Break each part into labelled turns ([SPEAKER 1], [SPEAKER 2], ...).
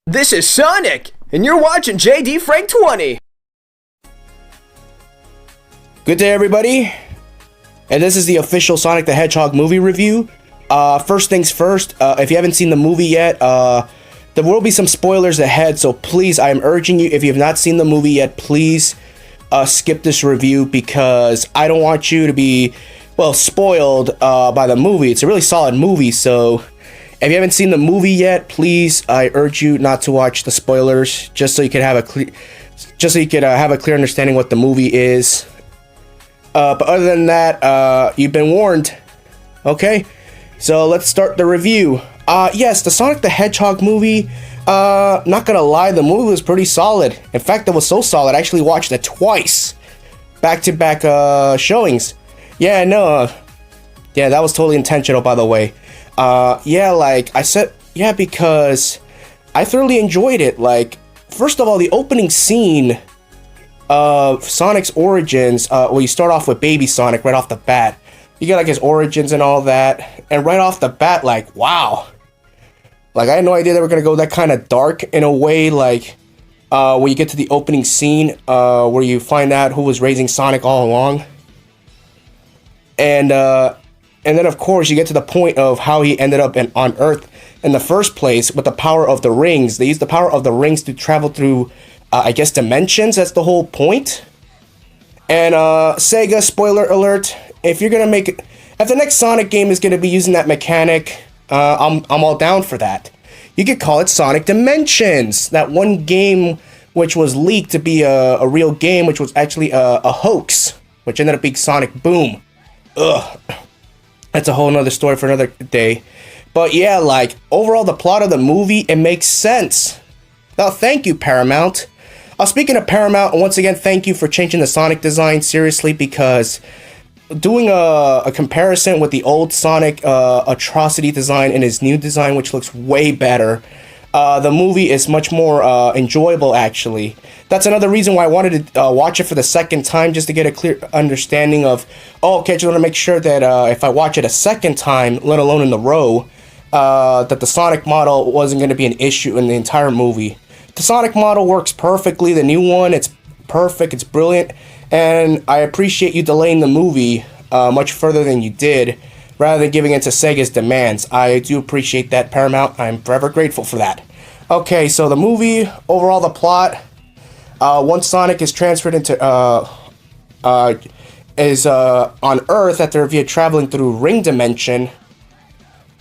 [SPEAKER 1] This is Sonic, and you're watching JD Frank20.
[SPEAKER 2] Good day, everybody, and this is the official Sonic the Hedgehog movie review. First things first, if you haven't seen the movie yet, there will be some spoilers ahead, so please, I am urging you, if you have not seen the movie yet, please skip this review, because I don't want you to be, well, spoiled by the movie. It's a really solid movie, so if you haven't seen the movie yet, please, I urge you not to watch the spoilers, just so you can have a clear understanding what the movie is. But other than that, you've been warned. Okay, so let's start the review. Yes, the Sonic the Hedgehog movie, not gonna lie, the movie was pretty solid. In fact, it was so solid, I actually watched it twice. Back-to-back showings. Yeah, no, yeah, that was totally intentional, by the way. Yeah, like I said, yeah, because I thoroughly enjoyed it. Like, first of all, the opening scene of Sonic's origins, well, you start off with baby Sonic right off the bat. You get like his origins and all that, and right off the bat, like, wow. Like, I had no idea they were gonna go that kind of dark in a way, like, when you get to the opening scene, where you find out who was raising Sonic all along. And then, of course, you get to the point of how he ended up on Earth in the first place with the power of the rings. They used the power of the rings to travel through, I guess, dimensions. That's the whole point. And SEGA, spoiler alert, if you're gonna make it, if the next Sonic game is gonna be using that mechanic, I'm all down for that. You could call it Sonic Dimensions. That one game which was leaked to be a real game, which was actually a hoax, which ended up being Sonic Boom. Ugh. That's a whole nother story for another day. But yeah, like, overall, the plot of the movie, it makes sense. Now, thank you, Paramount. Speaking of Paramount, once again, thank you for changing the Sonic design, seriously, because doing a comparison with the old Sonic atrocity design and his new design, which looks way better, the movie is much more enjoyable, actually. That's another reason why I wanted to watch it for the second time, just to get a clear understanding of, oh, okay, just want to make sure that if I watch it a second time, let alone in the row, that the Sonic model wasn't going to be an issue in the entire movie. The Sonic model works perfectly, the new one, it's perfect, it's brilliant, and I appreciate you delaying the movie much further than you did, rather than giving in to Sega's demands. I do appreciate that, Paramount. I'm forever grateful for that. Okay, so the movie, overall, the plot, once Sonic is transferred into, is on Earth after via traveling through Ring Dimension,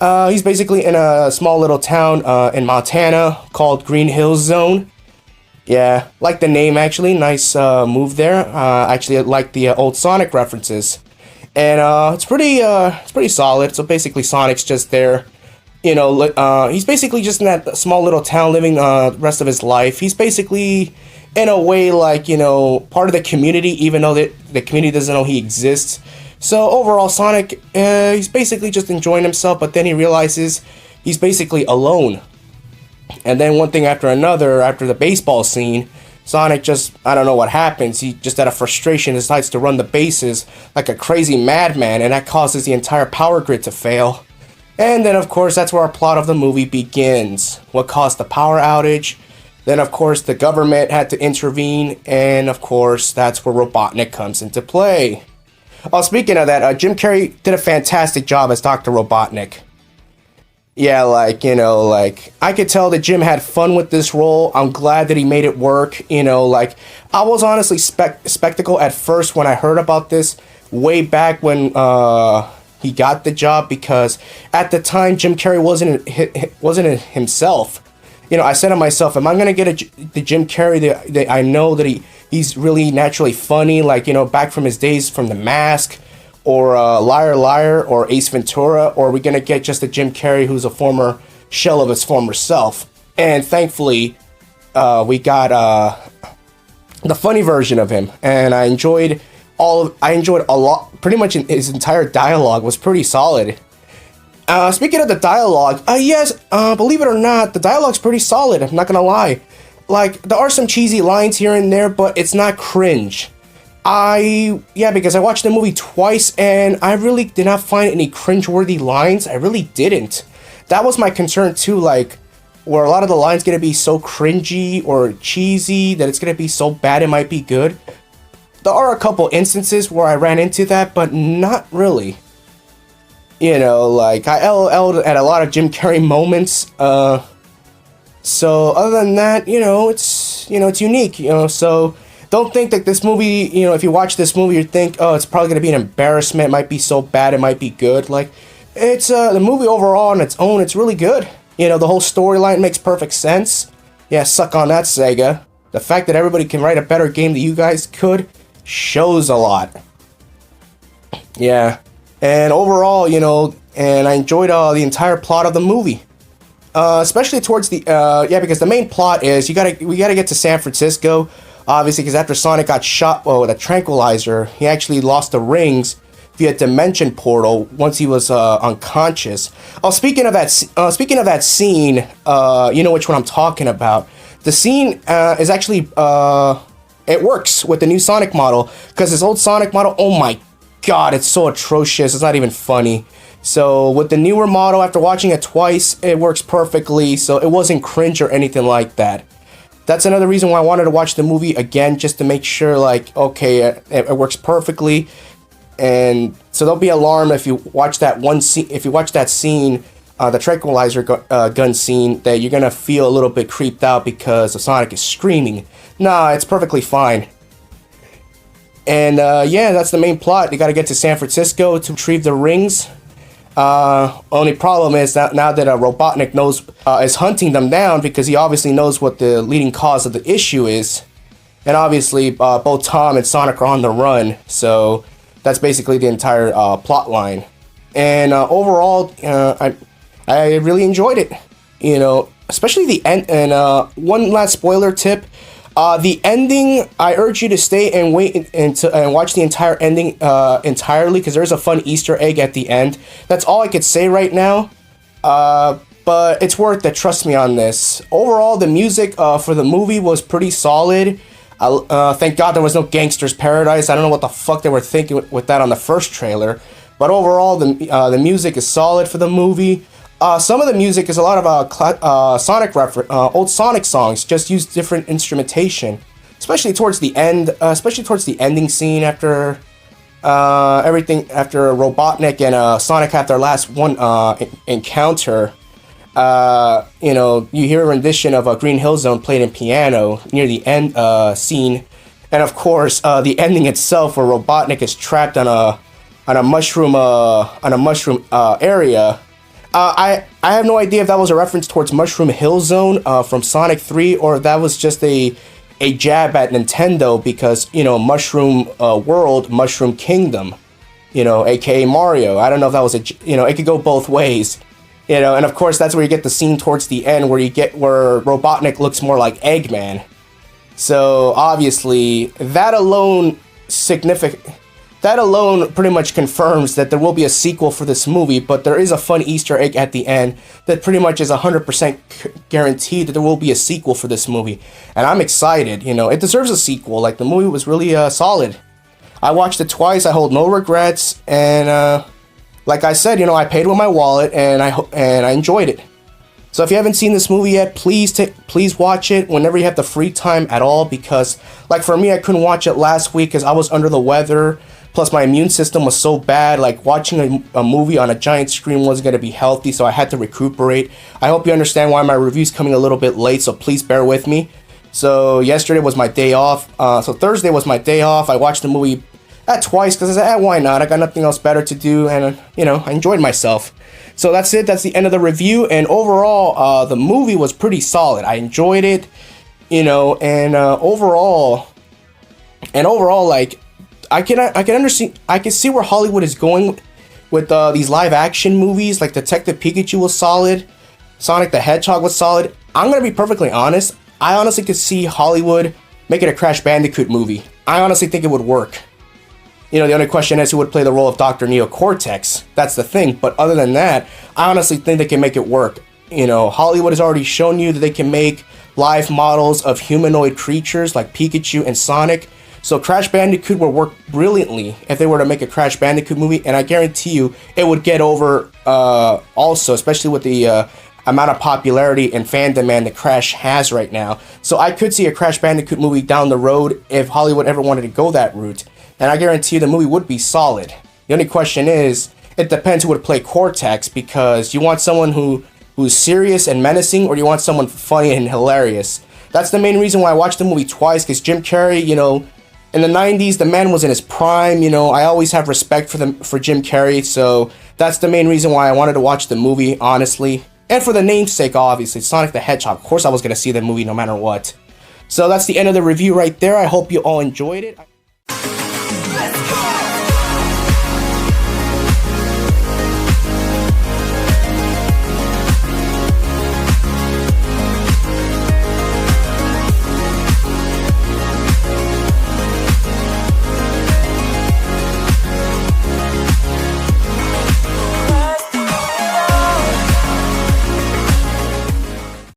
[SPEAKER 2] he's basically in a small little town in Montana called Green Hills Zone. Yeah, like the name, actually. Nice move there. Actually, I like the old Sonic references. And it's pretty solid. So basically, Sonic's just there. You know, he's basically just in that small little town living the rest of his life. He's basically, in a way, like, you know, part of the community, even though the community doesn't know he exists. So overall, Sonic, he's basically just enjoying himself, but then he realizes he's basically alone. And then one thing after another, after the baseball scene, Sonic just, I don't know what happens, he just out of frustration decides to run the bases like a crazy madman, and that causes the entire power grid to fail. And then, of course, that's where our plot of the movie begins. What caused the power outage? Then, of course, the government had to intervene, and, of course, that's where Robotnik comes into play. Speaking of that, Jim Carrey did a fantastic job as Dr. Robotnik. Yeah, like, you know, like, I could tell that Jim had fun with this role. I'm glad that he made it work, you know, like, I was honestly skeptical at first when I heard about this, way back when, he got the job, because at the time, Jim Carrey wasn't himself. You know, I said to myself, am I going to get the Jim Carrey that I know that he's really naturally funny, like, you know, back from his days from The Mask, or Liar Liar, or Ace Ventura, or are we going to get just a Jim Carrey who's a former shell of his former self? And thankfully, we got the funny version of him, and I enjoyed a lot, pretty much his entire dialogue was pretty solid. Speaking of the dialogue, yes, believe it or not, the dialogue's pretty solid, I'm not gonna lie. Like, there are some cheesy lines here and there, but it's not cringe. Because I watched the movie twice, and I really did not find any cringeworthy lines. I really didn't. That was my concern too, like, where a lot of the lines gonna be so cringy or cheesy that it's gonna be so bad it might be good. There are a couple instances where I ran into that, but not really. You know, like I LOL'd at a lot of Jim Carrey moments. So other than that, it's unique. So don't think that this movie, if you watch this movie, you think, oh, it's probably gonna be an embarrassment. It might be so bad, it might be good. Like, it's the movie overall on its own, it's really good. The whole storyline makes perfect sense. Yeah, suck on that, Sega. The fact that everybody can write a better game than you guys could shows a lot. Yeah, and overall, and I enjoyed the entire plot of the movie. Especially towards the because the main plot is we gotta get to San Francisco, obviously, because after Sonic got shot with a tranquilizer, he actually lost the rings via dimension portal once he was unconscious. Oh, speaking of that scene, you know which one I'm talking about. The scene is actually it works with the new Sonic model, because this old Sonic model, oh my god, it's so atrocious. It's not even funny. So with the newer model, after watching it twice, it works perfectly. So it wasn't cringe or anything like that. That's another reason why I wanted to watch the movie again, just to make sure, like, okay, it works perfectly. And so don't be alarmed if you watch that scene, the tranquilizer gun scene, that you're gonna feel a little bit creeped out because Sonic is screaming. Nah, it's perfectly fine. And yeah, that's the main plot. They gotta get to San Francisco to retrieve the rings. Only problem is that now that Robotnik is hunting them down, because he obviously knows what the leading cause of the issue is, and obviously both Tom and Sonic are on the run. So that's basically the entire plot line. And overall, I really enjoyed it. Especially the end. And one last spoiler tip. The ending, I urge you to stay and wait and watch the entire ending entirely, because there's a fun Easter egg at the end. That's all I could say right now, but it's worth it, trust me on this. Overall, the music for the movie was pretty solid. Thank God there was no Gangster's Paradise. I don't know what the fuck they were thinking with that on the first trailer, but overall, the music is solid for the movie. Some of the music is a lot of Sonic old Sonic songs, just use different instrumentation, especially towards the end, especially towards the ending scene after after Robotnik and Sonic have their last encounter. You hear a rendition of Green Hill Zone played in piano near the end scene, and of course the ending itself, where Robotnik is trapped on a mushroom area. I have no idea if that was a reference towards Mushroom Hill Zone from Sonic 3, or if that was just a jab at Nintendo, because, Mushroom World, Mushroom Kingdom, aka Mario. I don't know if that was it could go both ways, and of course that's where you get the scene towards the end where Robotnik looks more like Eggman. So obviously that alone pretty much confirms that there will be a sequel for this movie, but there is a fun Easter egg at the end that pretty much is 100% guaranteed that there will be a sequel for this movie. And I'm excited, it deserves a sequel. Like, the movie was really solid. I watched it twice, I hold no regrets, and like I said, I paid with my wallet, and I enjoyed it. So if you haven't seen this movie yet, please watch it whenever you have the free time at all, because, like, for me, I couldn't watch it last week because I was under the weather. Plus, my immune system was so bad, like, watching a movie on a giant screen wasn't going to be healthy, so I had to recuperate. I hope you understand why my review's coming a little bit late, so please bear with me. So, yesterday was my day off. So, Thursday was my day off. I watched the movie twice, because I said, why not? I got nothing else better to do, and, I enjoyed myself. So, that's it. That's the end of the review, and overall, the movie was pretty solid. I enjoyed it, and overall, like, I can see where Hollywood is going with these live action movies. Like Detective Pikachu was solid, Sonic the Hedgehog was solid. I'm gonna be perfectly honest. I honestly could see Hollywood making a Crash Bandicoot movie. I honestly think it would work. The only question is who would play the role of Dr. Neo Cortex. That's the thing. But other than that, I honestly think they can make it work. Hollywood has already shown you that they can make live models of humanoid creatures like Pikachu and Sonic. So Crash Bandicoot would work brilliantly if they were to make a Crash Bandicoot movie, and I guarantee you it would get over also, especially with the amount of popularity and fan demand that Crash has right now. So I could see a Crash Bandicoot movie down the road if Hollywood ever wanted to go that route. And I guarantee you the movie would be solid. The only question is, it depends who would play Cortex, because you want someone who's serious and menacing, or you want someone funny and hilarious. That's the main reason why I watched the movie twice, because Jim Carrey, you know, in the 90s, the man was in his prime, you know, I always have respect for Jim Carrey, so that's the main reason why I wanted to watch the movie, honestly. And for the namesake, obviously, Sonic the Hedgehog. Of course I was going to see the movie no matter what. So that's the end of the review right there. I hope you all enjoyed it.
[SPEAKER 3] Let's go!